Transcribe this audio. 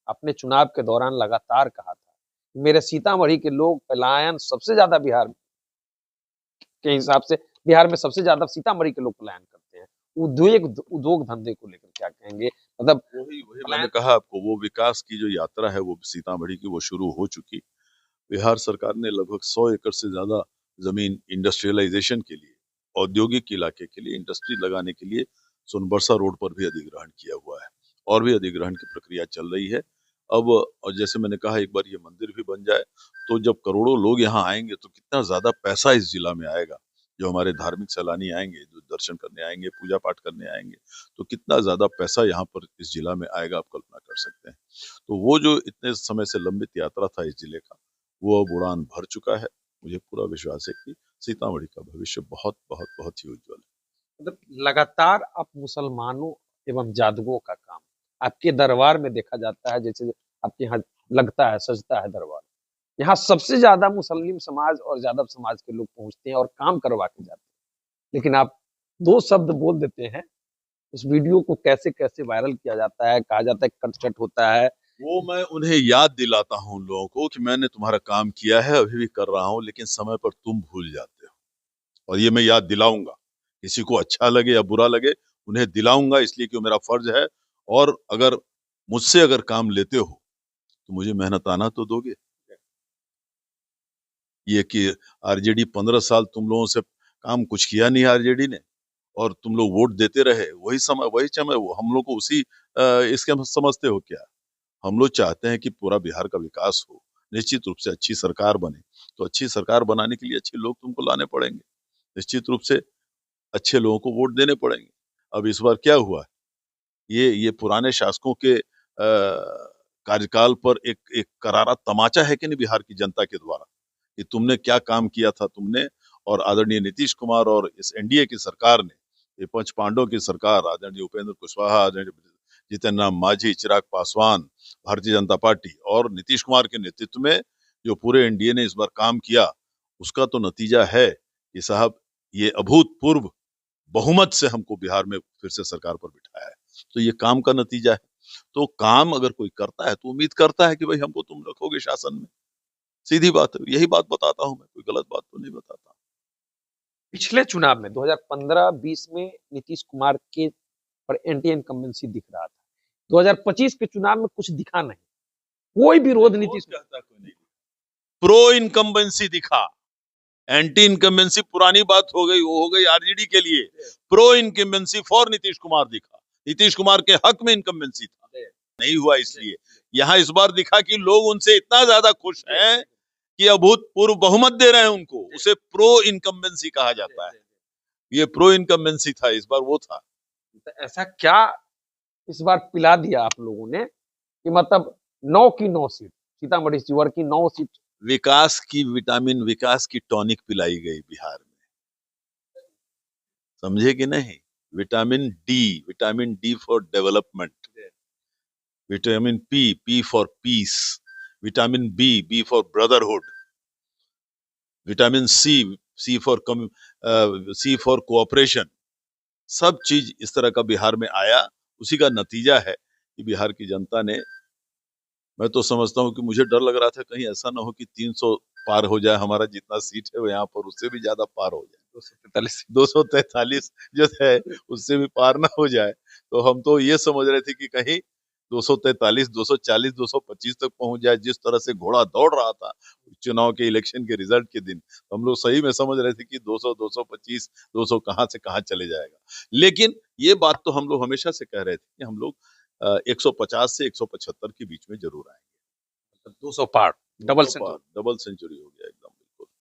अपने चुनाव के दौरान लगातार कहा था, मेरे सीतामढ़ी के लोग पलायन सबसे ज़्यादा बिहार के हिसाब से बिहार में सबसे ज़्यादा सीतामढ़ी के लोग पलायन करते हैं। उद्योग धंधे को लेकर क्या कहेंगे? मतलब वही वही मैंने कहा आपको, वो विकास की जो यात्रा है वो सीतामढ़ी की वो शुरू हो चुकी। बिहार सरकार ने लगभग 100 एकड़ से ज्यादा जमीन इंडस्ट्रियलाइजेशन के लिए, औद्योगिक इलाके के लिए, इंडस्ट्री लगाने के लिए सोनबरसा रोड पर भी अधिग्रहण किया हुआ है और भी अधिग्रहण की प्रक्रिया चल रही है। अब और जैसे मैंने कहा, एक बार ये मंदिर भी बन जाए तो जब करोड़ों लोग यहाँ आएंगे तो कितना ज्यादा पैसा इस जिला में आएगा। जो हमारे धार्मिक सैलानी आएंगे, जो दर्शन करने आएंगे, पूजा पाठ करने आएंगे, तो कितना ज्यादा पैसा यहाँ पर इस जिला में आएगा, आप कल्पना कर सकते हैं। तो वो जो इतने समय से लंबित यात्रा था इस जिले का, वो अब उड़ान भर चुका है। मुझे पूरा विश्वास है कि सीतामढ़ी का भविष्य बहुत बहुत बहुत ही उज्जवल है। मतलब लगातार आप मुसलमानों एवं जादुओं का काम आपके दरबार में देखा जाता है, जैसे आपके यहाँ लगता है, सजता है दरबार। यहाँ सबसे ज्यादा मुस्लिम समाज और यादव समाज के लोग पहुंचते हैं और काम करवा के जाते हैं, लेकिन आप दो शब्द बोल देते हैं, उस वीडियो को कैसे कैसे वायरल किया जाता है, कहा जाता है कट कट होता है। वो मैं उन्हें याद दिलाता हूँ उन लोगों को कि मैंने तुम्हारा काम किया है, अभी भी कर रहा हूँ, लेकिन समय पर तुम भूल जाते हो। और ये मैं याद दिलाऊंगा, किसी को अच्छा लगे या बुरा लगे, उन्हें दिलाऊंगा, इसलिए कि वो मेरा फर्ज है। और अगर मुझसे अगर काम लेते हो तो मुझे मेहनत आना तो दोगे। ये कि आरजेडी 15 साल तुम लोगों से काम कुछ किया नहीं आरजेडी ने, और तुम लोग वोट देते रहे, वही समय वो हम लोग को उसी इसके हम समझते हो क्या? हम लोग चाहते हैं कि पूरा बिहार का विकास हो, निश्चित रूप से अच्छी सरकार बने। तो अच्छी सरकार बनाने के लिए अच्छे लोग तुमको लाने पड़ेंगे, निश्चित रूप से अच्छे लोगों को वोट देने पड़ेंगे। अब इस बार क्या हुआ है, ये पुराने शासकों के कार्यकाल पर एक एक करारा तमाचा है कि नहीं बिहार की जनता के द्वारा, कि तुमने क्या काम किया था तुमने। और आदरणीय नीतीश कुमार और इस एनडीए की सरकार ने, ये पंच पांडवों की सरकार, आदरणीय उपेंद्र कुशवाहा, आदरणीय जितन राम मांझी, चिराग पासवान, भारतीय जनता पार्टी और नीतीश कुमार के नेतृत्व में जो पूरे एनडीए ने इस बार काम किया, उसका तो नतीजा है कि साहब, ये अभूतपूर्व बहुमत से हमको बिहार में फिर से सरकार पर बिठाया है। तो ये काम का नतीजा है। तो काम अगर कोई करता है तो उम्मीद करता है कि भाई हमको तुम रखोगे शासन में। सीधी बात है, यही बात बताता हूं मैं, कोई गलत बात तो नहीं बताता। पिछले चुनाव में 2015-20 में नीतीश कुमार के पर एंटी इनकम्बेंसी दिख रहा था, 2025 के चुनाव में कुछ दिखा नहीं, कोई विरोध नीतीश कहता कोई नहीं, प्रो इनकम्बेंसी दिखा। एंटी इनकम्बेंसी पुरानी बात हो गई, वो हो गई आरजेडी के लिए। Pro incumbency for Nitish Kumar दिखा, नीतीश कुमार के हक में इनकम्बेंसी था, नहीं हुआ। इसलिए यहाँ इस बार दिखा कि लोग उनसे इतना ज्यादा खुश हैं कि अभूतपूर्व बहुमत दे रहे हैं उनको, उसे प्रो इनकम्बेंसी कहा जाता है। ये प्रो इनकम्बेंसी था, इस बार वो था। तो ऐसा क्या इस बार पिला दिया आप लोगों ने कि मतलब 9 की 9 सीट सीतामढ़ी शिवर की 9 सीट विकास की विटामिन, विकास की टॉनिक पिलाई गई बिहार में, समझे कि नहीं? Vitamin D for development, vitamin P for peace, vitamin B for brotherhood, vitamin C for cooperation. सब चीज इस तरह का बिहार में आया, उसी का नतीजा है कि बिहार की जनता ने, मैं तो समझता हूँ कि मुझे डर लग रहा था कहीं ऐसा ना हो कि 300 पार हो जाए, हमारा जितना सीट है वो यहाँ पर उससे भी ज्यादा पार हो जाए, 243 जो है उससे भी पार ना हो जाए। तो हम तो ये समझ रहे थे कि कहीं 243, 240, 225 तक पहुंच जाए, जिस तरह से घोड़ा दौड़ रहा था चुनाव के इलेक्शन के रिजल्ट के दिन। हम लोग सही में समझ रहे थे कि 200, 225, 200 कहाँ से कहाँ चले जाएगा। लेकिन ये बात तो हम लोग हमेशा से कह रहे थे कि हम लोग 150 से 175 के बीच में जरूर आएंगे। 200 पार, डबल सेंचुरी डबल सेंचुरी हो गया।